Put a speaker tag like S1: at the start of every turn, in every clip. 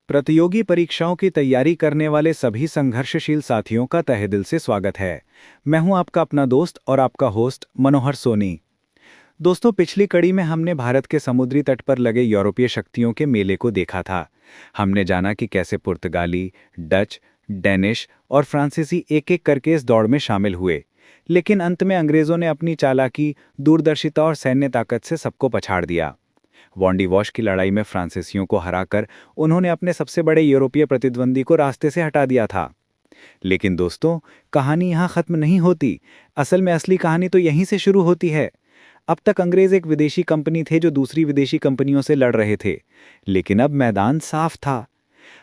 S1: प्रतियोगी परीक्षाओं की तैयारी करने वाले सभी संघर्षशील साथियों का तहे दिल से स्वागत है। मैं हूं आपका अपना दोस्त और आपका होस्ट मनोहर सोनी। दोस्तों, पिछली कड़ी में हमने भारत के समुद्री तट पर लगे यूरोपीय शक्तियों के मेले को देखा था। हमने जाना कि कैसे पुर्तगाली, डच, डेनिश और फ्रांसीसी एक-एक करके इस दौड़ में शामिल हुए। लेकिन अंत में अंग्रेजों ने अपनी चालाकी, दूरदर्शिता और सैन्य ताकत से सबको पछाड़ दिया। वॉन्डीवॉश की लड़ाई में फ्रांसीसियों को हराकर उन्होंने अपने सबसे बड़े यूरोपीय प्रतिद्वंदी को रास्ते से हटा दिया था। लेकिन दोस्तों, कहानी यहाँ खत्म नहीं होती। असल में असली कहानी तो यहीं से शुरू होती है। अब तक अंग्रेज एक विदेशी कंपनी थे जो दूसरी विदेशी कंपनियों से लड़ रहे थे, लेकिन अब मैदान साफ था।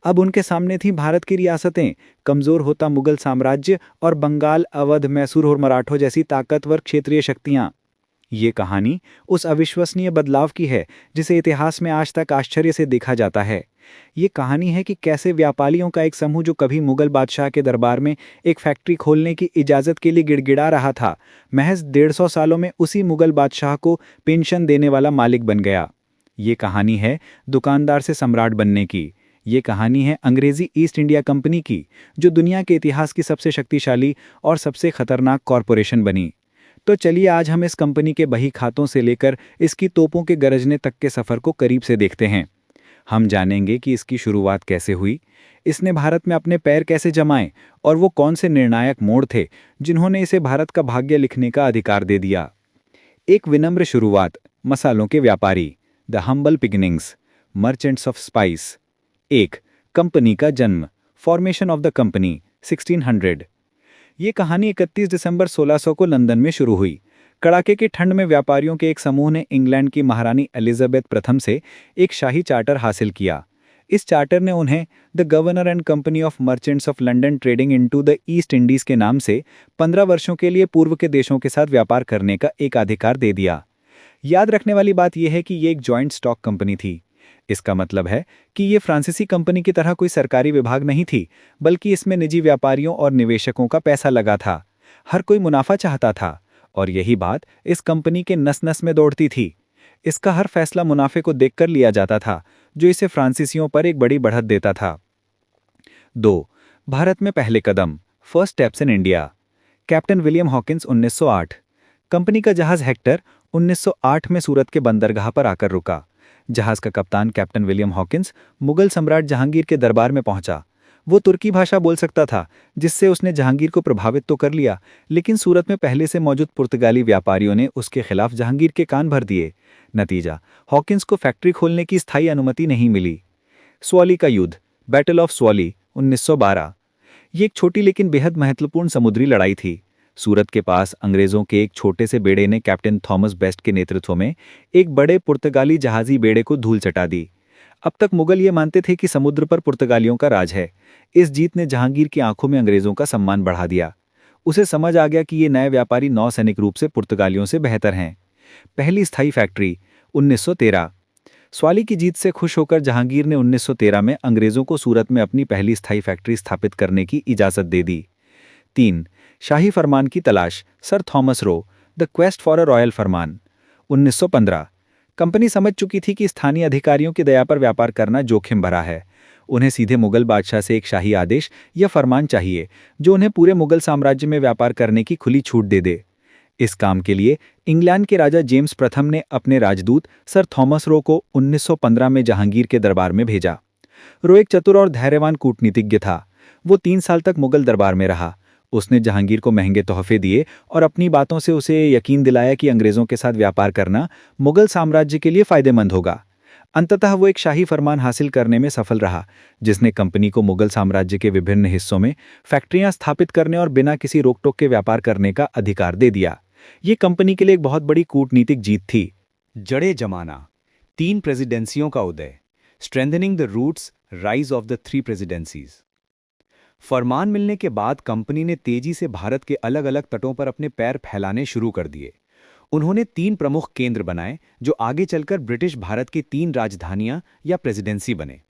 S1: अब उनके सामने थी भारत की रियासतें, कमजोर होता मुगल साम्राज्य और बंगाल, अवध, मैसूर और मराठों जैसी ताकतवर क्षेत्रीय शक्तियां। ये कहानी उस अविश्वसनीय बदलाव की है जिसे इतिहास में आज तक आश्चर्य से देखा जाता है। ये कहानी है कि कैसे व्यापारियों का एक समूह जो कभी मुगल बादशाह के दरबार में एक फैक्ट्री खोलने की इजाज़त के लिए गिड़गिड़ा रहा था, महज 150 सालों में उसी मुगल बादशाह को पेंशन देने वाला मालिक बन गया। ये कहानी है दुकानदार से सम्राट बनने की। ये कहानी है अंग्रेजी ईस्ट इंडिया कंपनी की, जो दुनिया के इतिहास की सबसे शक्तिशाली और सबसे खतरनाक कॉरपोरेशन बनी। तो चलिए आज हम इस कंपनी के बही खातों से लेकर इसकी तोपों के गरजने तक के सफ़र को करीब से देखते हैं। हम जानेंगे कि इसकी शुरुआत कैसे हुई, इसने भारत में अपने पैर कैसे जमाए और वो कौन से निर्णायक मोड़ थे जिन्होंने इसे भारत का भाग्य लिखने का अधिकार दे दिया। एक विनम्र शुरुआत। मसालों के व्यापारी, the humble beginnings, merchants of spice. एक, कंपनी का जन्म, फॉर्मेशन ऑफ द कंपनी, 1600। ये कहानी 31 दिसंबर 1600 को लंदन में शुरू हुई। कड़ाके की ठंड में व्यापारियों के एक समूह ने इंग्लैंड की महारानी एलिजाबेथ प्रथम से एक शाही चार्टर हासिल किया। इस चार्टर ने उन्हें the governor and company of merchants of London trading into the east Indies के नाम से 15 वर्षों के लिए पूर्व के देशों के साथ व्यापार करने का एक अधिकार दे दिया। याद रखने वाली बात यह है कि ये एक जॉइंट स्टॉक कंपनी थी। इसका मतलब है कि ये फ्रांसीसी कंपनी की तरह कोई सरकारी विभाग नहीं थी, बल्कि इसमें निजी व्यापारियों और निवेशकों का पैसा लगा था। हर कोई मुनाफा चाहता था, और यही बात इस कंपनी के नस नस में दौड़ती थी। इसका हर फैसला मुनाफे को देखकर लिया जाता था, जो इसे फ्रांसीसियों पर एक बड़ी बढ़त देता था। 2. भारत में पहले कदम, first steps in India. Captain William Hawkins, 1908। Company का जहाज हेक्टर 1908 में सूरत के बंदरगाह पर आकर रुका। जहाज का कप्तान कैप्टन विलियम हॉकिंस मुगल सम्राट जहांगीर के दरबार में पहुंचा। वो तुर्की भाषा बोल सकता था, जिससे उसने जहांगीर को प्रभावित तो कर लिया, लेकिन सूरत में पहले से मौजूद पुर्तगाली व्यापारियों ने उसके खिलाफ जहांगीर के कान भर दिए। नतीजा, हॉकिंस को फैक्ट्री खोलने की स्थायी अनुमति नहीं मिली। स्वली का युद्ध, बैटल ऑफ स्वली, 1912। ये एक छोटी लेकिन बेहद महत्वपूर्ण समुद्री लड़ाई थी। सूरत के पास अंग्रेजों के एक छोटे से बेड़े ने कैप्टन थॉमस बेस्ट के नेतृत्व में एक बड़े पुर्तगाली जहाजी बेड़े को धूल चटा दी। अब तक मुगल ये मानते थे कि समुद्र पर पुर्तगालियों का राज है। इस जीत ने जहांगीर की आंखों में अंग्रेजों का सम्मान बढ़ा दिया। उसे समझ आ गया कि ये नए व्यापारी नौसैनिक रूप से पुर्तगालियों से बेहतर हैं। पहली स्थायी फैक्ट्री, 1913। स्वाली की जीत से खुश होकर जहांगीर ने 1913 में अंग्रेजों को सूरत में अपनी पहली स्थायी फैक्ट्री स्थापित करने की इजाज़त दे दी। 3. शाही फरमान की तलाश, sir Thomas Roe, the quest for a royal Farman, 1915। Company समझ चुकी थी कि स्थानीय अधिकारियों की दया पर व्यापार करना जोखिम भरा है। उन्हें सीधे मुगल बादशाह से एक शाही आदेश या फरमान चाहिए, जो उन्हें पूरे मुगल साम्राज्य में व्यापार करने की खुली छूट दे दे। इस काम के लिए इंग्लैंड के राजा जेम्स प्रथम ने अपने राजदूत सर थॉमस रो को 1915 में जहांगीर के दरबार में भेजा। रो एक चतुर और धैर्यवान कूटनीतिज्ञ था। वो 3 साल तक मुगल दरबार में रहा। उसने जहांगीर को महंगे तोहफे दिए और अपनी बातों से उसे यकीन दिलाया कि अंग्रेजों के साथ व्यापार करना मुगल साम्राज्य के लिए फायदेमंद होगा। अंततः वो एक शाही फरमान हासिल करने में सफल रहा, जिसने कंपनी को मुगल साम्राज्य के विभिन्न हिस्सों में फैक्ट्रियां स्थापित करने और बिना किसी रोक-टोक के व्यापार करने का अधिकार दे दिया। ये कंपनी के लिए एक बहुत बड़ी कूटनीतिक जीत थी।
S2: जड़े जमाना, 3 प्रेसिडेंसियों का उदय, strengthening the roots, rise of the 3 presidencies. फरमान मिलने के बाद कंपनी ने तेजी से भारत के अलग अलग तटों पर अपने पैर फैलाने शुरू कर दिए। उन्होंने 3 प्रमुख केंद्र बनाए जो आगे चलकर ब्रिटिश भारत की 3 राजधानियां या प्रेसिडेंसी बने।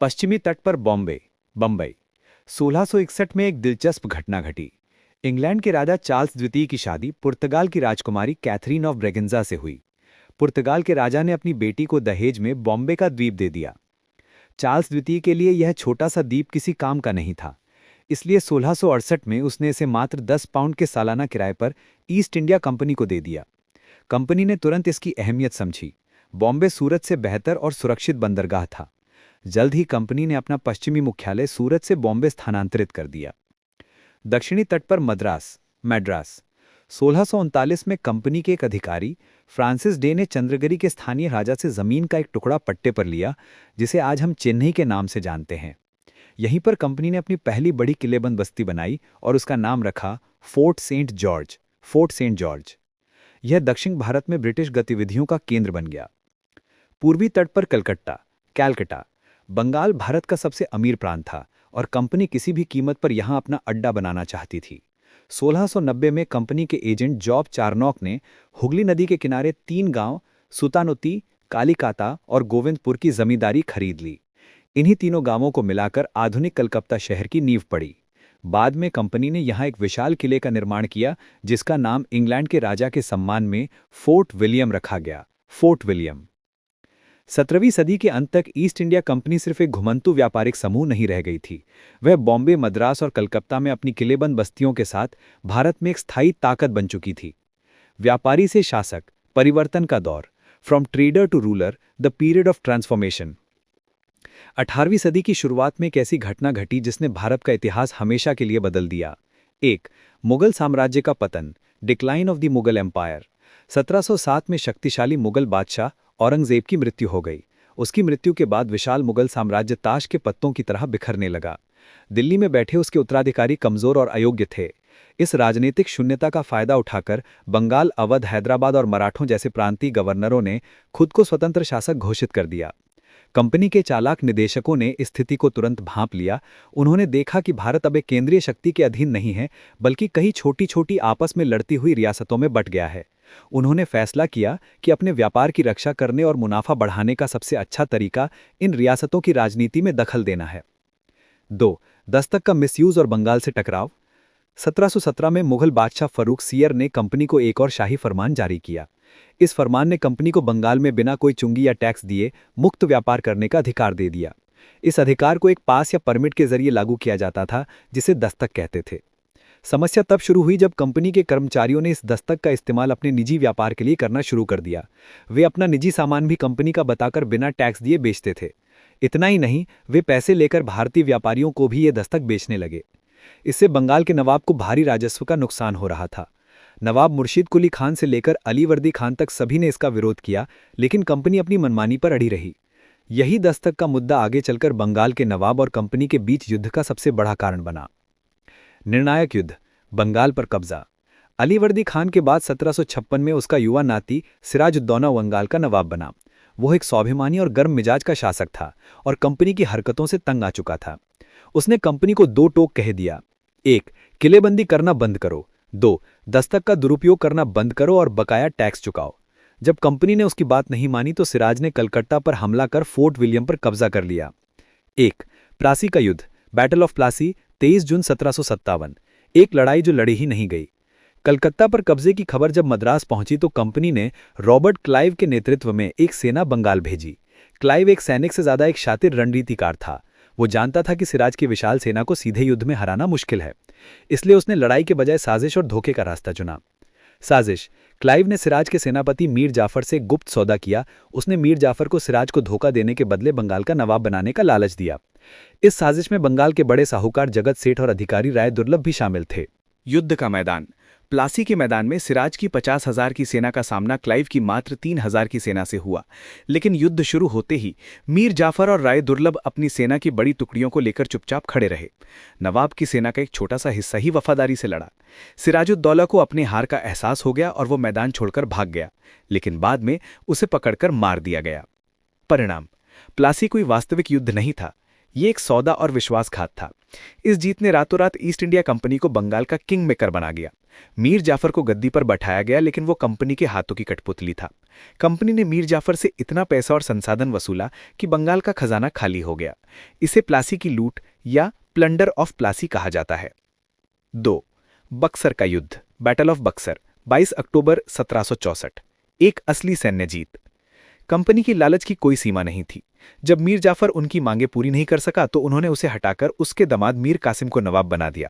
S2: पश्चिमी तट पर बम्बई। 1661 में एक दिलचस्प घटना घटी। इंग्लैंड के राजा चार्ल्स द्वितीय की शादी पुर्तगाल की राजकुमारी कैथरीन ऑफ ब्रेगेंजा से हुई। पुर्तगाल के राजा ने अपनी बेटी को दहेज में बॉम्बे का द्वीप दे दिया। चार्ल्स द्वितीय के लिए यह छोटा सा द्वीप किसी काम का नहीं था, इसलिए 1668 में उसने इसे मात्र 10 पाउंड के सालाना किराए पर ईस्ट इंडिया कंपनी को दे दिया। कंपनी ने तुरंत इसकी अहमियत समझी। बॉम्बे सूरत से बेहतर और सुरक्षित बंदरगाह था। जल्द ही कंपनी ने अपना पश्चिमी मुख्यालय सूरत से बॉम्बे स्थानांतरित कर दिया। दक्षिणी तट पर मैड्रास 1639 में कंपनी के एक अधिकारी फ्रांसिस डे ने चंद्रगिरी के स्थानीय राजा से जमीन का एक टुकड़ा पट्टे पर लिया, जिसे आज हम चेन्नई के नाम से जानते हैं। यहीं पर कंपनी ने अपनी पहली बड़ी किलेबंद बस्ती बनाई और उसका नाम रखा फोर्ट सेंट जॉर्ज। यह दक्षिण भारत में ब्रिटिश गतिविधियों का केंद्र बन गया। पूर्वी तट पर कैलकटा बंगाल भारत का सबसे अमीर प्रांत था और कंपनी किसी भी कीमत पर यहां अपना अड्डा बनाना चाहती थी। 1690 में कंपनी के एजेंट जॉब चारनॉक ने हुगली नदी के किनारे 3 गांव सुतानुती, कालीकाता और गोविंदपुर की जमींदारी खरीद ली। इन्हीं तीनों गांवों को मिलाकर आधुनिक कलकत्ता शहर की नींव पड़ी। बाद में कंपनी ने यहां एक विशाल किले का निर्माण किया, जिसका नाम इंग्लैंड के राजा के सम्मान में फोर्ट विलियम रखा गया। फोर्ट विलियम 17वीं सदी के अंत तक ईस्ट इंडिया कंपनी सिर्फ एक घुमंतु व्यापारिक समूह नहीं रह गई थी। वह बॉम्बे, मद्रास और कलकत्ता में अपनी किलेबंद बस्तियों के साथ भारत में एक स्थायी ताकत बन चुकी थी। व्यापारी से शासक, परिवर्तन का दौर, from trader to ruler, the period of transformation. 18वीं सदी की शुरुआत में एक ऐसी घटना घटी जिसने भारत का इतिहास हमेशा के लिए बदल दिया। 1. मुगल साम्राज्य का पतन, decline of the Mughal empire. 1707 में शक्तिशाली मुगल बादशाह औरंगजेब की मृत्यु हो गई। उसकी मृत्यु के बाद विशाल मुगल साम्राज्य ताश के पत्तों की तरह बिखरने लगा। दिल्ली में बैठे उसके उत्तराधिकारी कमजोर और अयोग्य थे। इस राजनीतिक शून्यता का फायदा उठाकर बंगाल, अवध, हैदराबाद और मराठों जैसे प्रांतीय गवर्नरों ने खुद को स्वतंत्र शासक घोषित कर दिया। कंपनी के चालाक निदेशकों ने इस स्थिति को तुरंत भांप लिया। उन्होंने देखा कि भारत अब एक केंद्रीय शक्ति के अधीन नहीं है, बल्कि कई छोटी छोटी आपस में लड़ती हुई रियासतों में बंट गया है। उन्होंने फैसला किया कि अपने व्यापार की रक्षा करने और मुनाफा बढ़ाने का सबसे अच्छा तरीका इन रियासतों की राजनीति में दखल देना है। 2. दस्तक का मिसयूज और बंगाल से टकराव। 1717 में मुगल बादशाह फरूख सियर ने कंपनी को एक और शाही फरमान जारी किया। इस फरमान ने कंपनी को बंगाल में बिना कोई चुंगी या टैक्स दिए मुक्त व्यापार करने का अधिकार दे दिया। इस अधिकार को एक पास या परमिट के जरिए लागू किया जाता था, जिसे दस्तक कहते थे। समस्या तब शुरू हुई जब कंपनी के कर्मचारियों ने इस दस्तक का इस्तेमाल अपने निजी व्यापार के लिए करना शुरू कर दिया। वे अपना निजी सामान भी कंपनी का बताकर बिना टैक्स दिए बेचते थे। इतना ही नहीं, वे पैसे लेकर भारतीय व्यापारियों को भी ये दस्तक बेचने लगे। इससे बंगाल के नवाब को भारी राजस्व का नुकसान हो रहा था। नवाब मुर्शीद कुली खान से लेकर अलीवर्दी खान तक सभी ने इसका विरोध किया, लेकिन कंपनी अपनी मनमानी पर अड़ी रही। यही दस्तक का मुद्दा आगे चलकर बंगाल के नवाब और कंपनी के बीच युद्ध का सबसे बड़ा कारण बना। निर्णायक युद्ध, बंगाल पर कब्जा। अलीवर्दी खान के बाद 1756 में उसका युवा नाती सिराजुद्दौला बंगाल का नवाब बना। वो एक स्वाभिमानी और गर्म मिजाज का शासक था और कंपनी की हरकतों से तंग आ चुका था। उसने कंपनी को 2 टोक कह दिया। 1. किलेबंदी करना बंद करो। 2. दस्तक का दुरुपयोग करना बंद करो और बकाया टैक्स चुकाओ। जब कंपनी ने उसकी बात नहीं मानी तो सिराज ने कलकत्ता पर हमला कर फोर्ट विलियम पर कब्जा कर लिया। 1. प्लासी का युद्ध, बैटल ऑफ प्लासी, 23 जून 1757। एक लड़ाई जो लड़ी ही नहीं गई। कलकत्ता पर कब्जे की खबर जब मद्रास पहुंची तो कंपनी ने रॉबर्ट क्लाइव के नेतृत्व में एक सेना बंगाल भेजी। क्लाइव एक सैनिक से ज्यादा एक शातिर रणनीतिकार था। वो जानता था कि सिराज की विशाल सेना को सीधे युद्ध में हराना मुश्किल है, इसलिए उसने लड़ाई के बजाय साजिश और धोखे का रास्ता चुना। साजिश, क्लाइव ने सिराज के सेनापति मीर जाफर से गुप्त सौदा किया। उसने मीर जाफर को सिराज को धोखा देने के बदले बंगाल का नवाब बनाने का लालच दिया। इस साजिश में बंगाल के बड़े साहूकार जगत सेठ और अधिकारी राय दुर्लभ भी शामिल थे।
S1: युद्ध का मैदान, प्लासी के मैदान में सिराज की 50,000 की सेना का सामना क्लाइव की मात्र 3,000 की सेना से हुआ। लेकिन युद्ध शुरू होते ही मीर जाफर और राय दुर्लभ अपनी सेना की बड़ी टुकड़ियों को लेकर चुपचाप खड़े रहे। नवाब की सेना का एक छोटा सा हिस्सा ही वफादारी से लड़ा। सिराजुद्दौला को अपने हार का एहसास हो गया और वो मैदान छोड़कर भाग गया, लेकिन बाद में उसे पकड़कर मार दिया गया। परिणाम, प्लासी कोई वास्तविक युद्ध नहीं था, ये एक सौदा और विश्वासघात था। इस जीत ने रातों रात ईस्ट इंडिया कंपनी को बंगाल का किंग मेकर बना गया। मीर जाफर को गद्दी पर बैठाया गया, लेकिन वो कंपनी के हाथों की कठपुतली था। कंपनी ने मीर जाफर से इतना पैसा और संसाधन वसूला कि बंगाल का खजाना खाली हो गया। इसे प्लासी की लूट या प्लंडर ऑफ प्लासी कहा जाता है। 2. बक्सर का युद्ध, बैटल ऑफ बक्सर, 22 अक्टूबर 1764। एक असली सैन्य जीत।
S3: कंपनी की लालच की कोई सीमा नहीं थी। जब मीर जाफर उनकी मांगें पूरी नहीं कर सका तो उन्होंने उसे हटाकर उसके दामाद मीर कासिम को नवाब बना दिया।